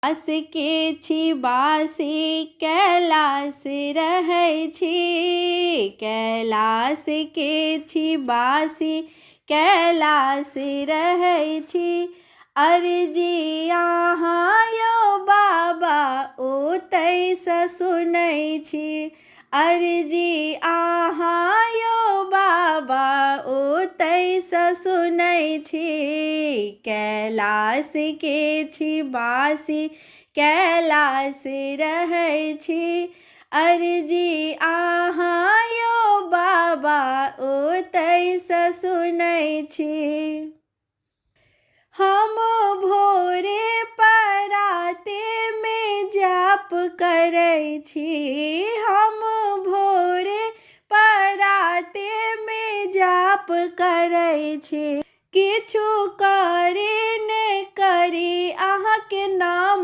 आस के छी बासी कैलाश रहै छी, कैलाश के छी बासी कैलाश रहै छी। अर्जी अहाँ यौ बाबा ओतैसँ सुनै छी, अर्जी अहाँ यौ बाबा ओतैसँ सुनै छी। कैलाश के छी बासी कैलाश रहै छी, अर्जी अहाँ यौ बाबा ओतैसँ सुनै छी। हम भोरे परातेमे जाप करै छी, हम भोरे परातेमे जाप करै छी। किछु करी ने करी अहाँके नाम